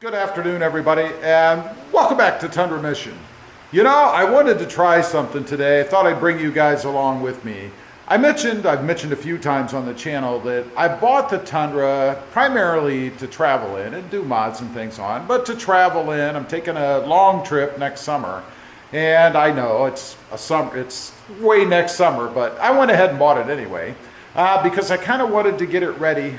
Good afternoon, everybody, and welcome back to Tundramission. You know, I wanted to try something today. I thought I'd bring you guys along with me. I've mentioned a few times on the channel that I bought the Tundra primarily to travel in and do mods and things on, but to travel in. I'm taking a long trip next summer, and I know it's way next summer, but I went ahead and bought it anyway. Because I kind of wanted to get it ready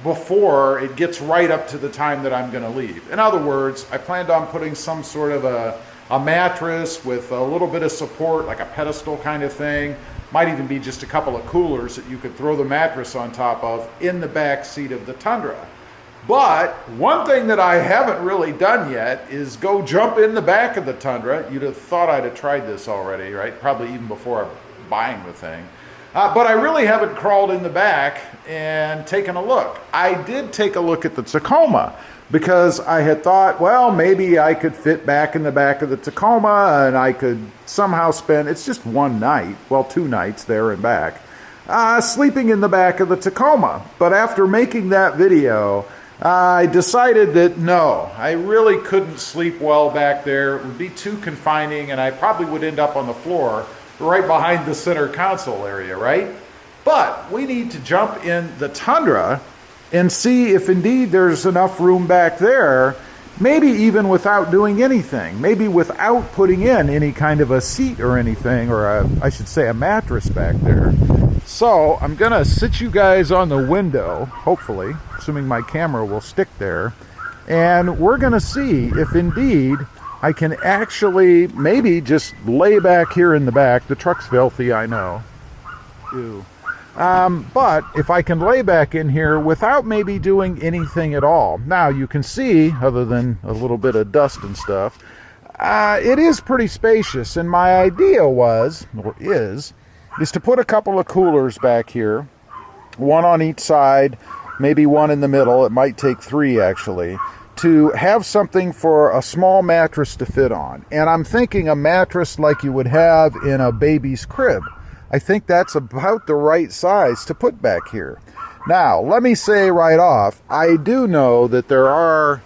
before it gets right up to the time that I'm going to leave. In other words, I planned on putting some sort of a mattress with a little bit of support, like a pedestal kind of thing. Might even be just a couple of coolers that you could throw the mattress on top of in the back seat of the Tundra. But one thing that I haven't really done yet is go jump in the back of the Tundra. You'd have thought I'd have tried this already, right? Probably even before buying the thing. But I really haven't crawled in the back and taken a look. I did take a look at the Tacoma because I had thought, well, maybe I could fit back in the back of the Tacoma and I could somehow spend, it's just one night, well, 2 nights there and back, sleeping in the back of the Tacoma. But after making that video, I decided that no, I really couldn't sleep well back there. It would be too confining and I probably would end up on the floor right behind the center console area, right? But we need to jump in the Tundra and see if indeed there's enough room back there, maybe even without doing anything, maybe without putting in any kind of a seat or anything, or I should say a mattress back there. So I'm gonna sit you guys on the window, hopefully, assuming my camera will stick there, and we're gonna see if indeed I can actually maybe just lay back here in the back. The truck's filthy, I know. Ew. But if I can lay back in here without maybe doing anything at all. Now you can see, other than a little bit of dust and stuff, it is pretty spacious. And my idea was, or is to put a couple of coolers back here. One on each side, maybe one in the middle. It might take 3 actually. To have something for a small mattress to fit on. And I'm thinking a mattress like you would have in a baby's crib. I think that's about the right size to put back here. Now, let me say right off, I do know that there are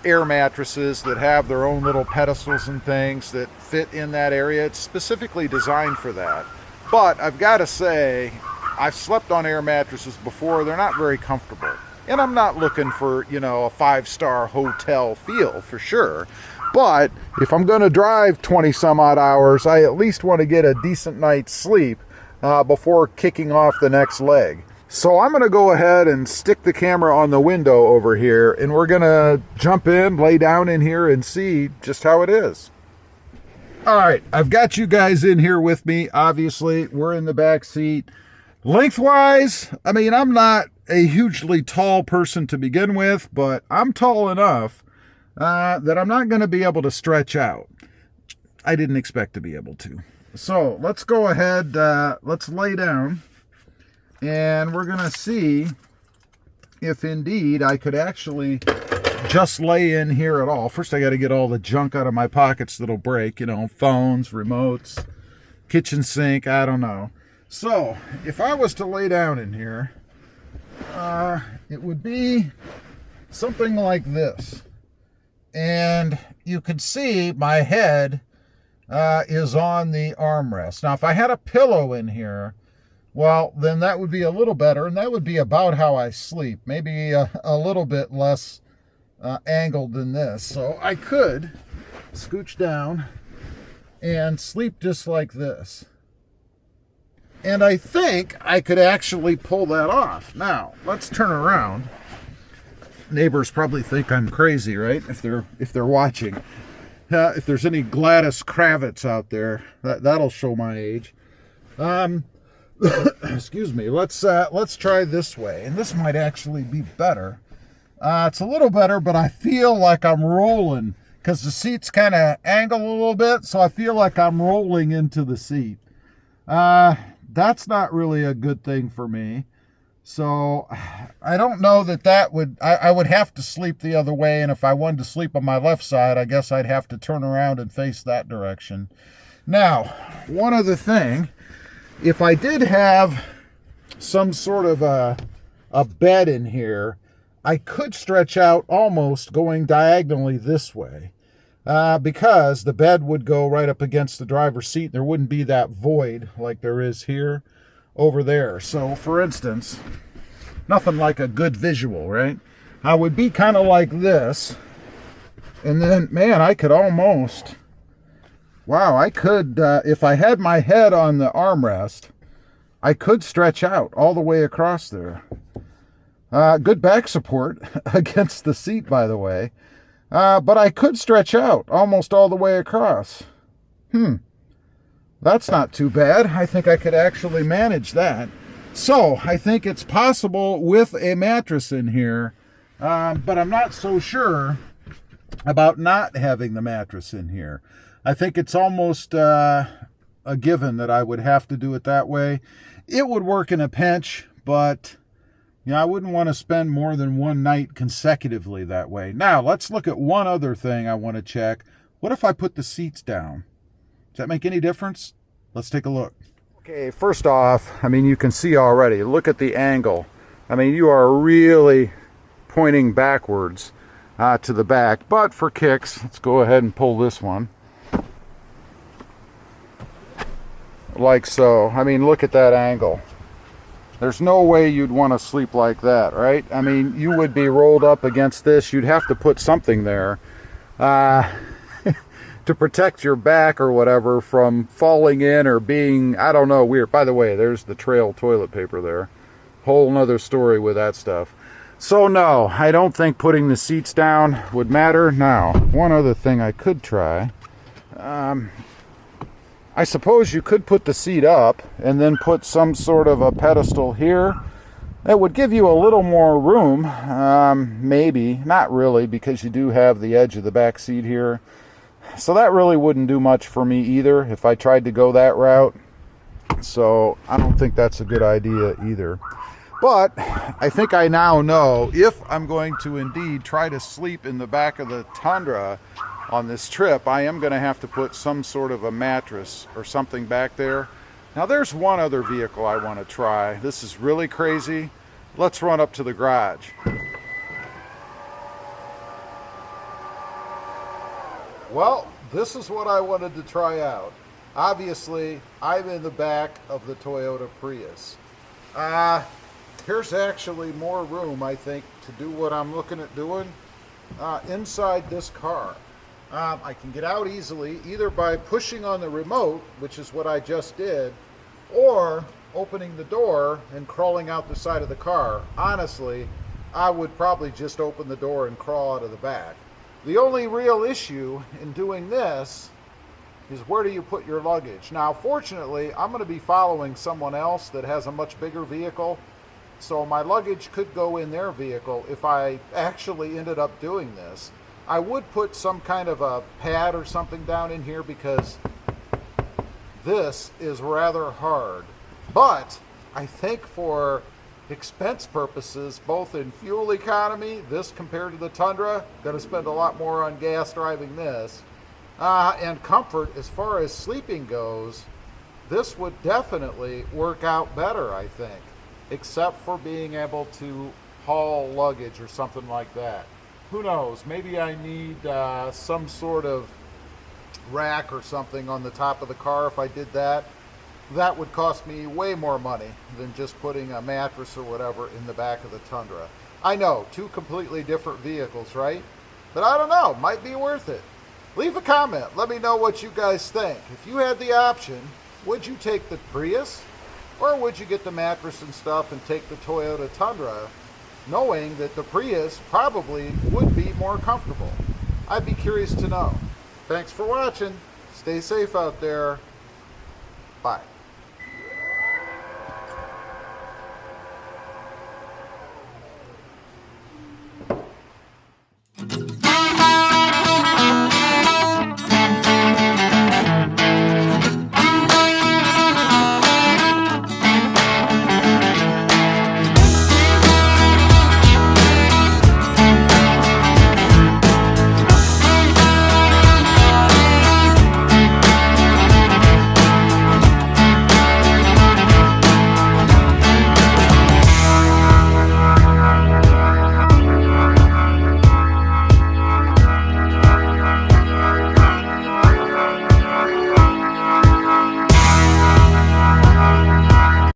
air mattresses that have their own little pedestals and things that fit in that area. It's specifically designed for that. But I've got to say, I've slept on air mattresses before. They're not very comfortable. And I'm not looking for, you know, a 5-star hotel feel for sure. But if I'm going to drive 20 some odd hours, I at least want to get a decent night's sleep before kicking off the next leg. So I'm going to go ahead and stick the camera on the window over here, and we're going to jump in, lay down in here, and see just how it is. All right, I've got you guys in here with me. Obviously, we're in the back seat. Lengthwise, I mean, I'm not a hugely tall person to begin with, but I'm tall enough that I'm not going to be able to stretch out. I didn't expect to be able to. So let's go ahead, let's lay down, and we're going to see if indeed I could actually just lay in here at all. First, I got to get all the junk out of my pockets that'll break, you know, phones, remotes, kitchen sink, I don't know. So, if I was to lay down in here, it would be something like this. And you could see my head is on the armrest. Now, if I had a pillow in here, well, then that would be a little better, and that would be about how I sleep. Maybe a little bit less angled than this. So I could scooch down and sleep just like this. And I think I could actually pull that off. Now, let's turn around. Neighbors probably think I'm crazy, right? If they're watching. If there's any Gladys Kravitz out there, that'll show my age. Excuse me. Let's try this way. And this might actually be better. It's a little better, but I feel like I'm rolling because the seat's kind of angled a little bit, so I feel like I'm rolling into the seat. That's not really a good thing for me. So I don't know that would, I would have to sleep the other way. And if I wanted to sleep on my left side, I guess I'd have to turn around and face that direction. Now, one other thing, if I did have some sort of a bed in here, I could stretch out almost going diagonally this way, because the bed would go right up against the driver's seat. There wouldn't be that void like there is here over there. So for instance, nothing like a good visual, right? I would be kind of like this, and then, man, I could almost, wow, I could, if I had my head on the armrest, I could stretch out all the way across there. Good back support against the seat, by the way. But I could stretch out almost all the way across. That's not too bad. I think I could actually manage that. So I think it's possible with a mattress in here, but I'm not so sure about not having the mattress in here. I think it's almost a given that I would have to do it that way. It would work in a pinch, but you know, I wouldn't want to spend more than one night consecutively that way. Now, let's look at one other thing I want to check. What if I put the seats down? Does that make any difference? Let's take a look. Okay, first off, I mean, you can see already, look at the angle. I mean, you are really pointing backwards to the back. But for kicks, let's go ahead and pull this one. Like so. I mean, look at that angle. There's no way you'd want to sleep like that, right? I mean, you would be rolled up against this. You'd have to put something there to protect your back or whatever from falling in or being, I don't know, weird. By the way, there's the trail toilet paper there. Whole nother story with that stuff. So no, I don't think putting the seats down would matter. Now, one other thing I could try. I suppose you could put the seat up and then put some sort of a pedestal here. That would give you a little more room, maybe, not really, because you do have the edge of the back seat here. So that really wouldn't do much for me either if I tried to go that route. So I don't think that's a good idea either. But I think I now know if I'm going to indeed try to sleep in the back of the Tundra on this trip, I am going to have to put some sort of a mattress or something back there. Now there's one other vehicle I want to try. This is really crazy. Let's run up to the garage. Well, this is what I wanted to try out. Obviously, I'm in the back of the Toyota Prius. Here's actually more room, I think, to do what I'm looking at doing inside this car. I can get out easily either by pushing on the remote, which is what I just did, or opening the door and crawling out the side of the car. Honestly, I would probably just open the door and crawl out of the back. The only real issue in doing this is where do you put your luggage? Now, fortunately, I'm going to be following someone else that has a much bigger vehicle, so my luggage could go in their vehicle if I actually ended up doing this. I would put some kind of a pad or something down in here because this is rather hard. But I think for expense purposes, both in fuel economy, this compared to the Tundra, going to spend a lot more on gas driving this, and comfort as far as sleeping goes, this would definitely work out better, I think, except for being able to haul luggage or something like that. Who knows, maybe I need some sort of rack or something on the top of the car if I did that. That would cost me way more money than just putting a mattress or whatever in the back of the Tundra. I know, two completely different vehicles, right? But I don't know, might be worth it. Leave a comment, let me know what you guys think. If you had the option, would you take the Prius? Or would you get the mattress and stuff and take the Toyota Tundra, knowing that the Prius probably would be more comfortable? I'd be curious to know. Thanks for watching. Stay safe out there. Bye.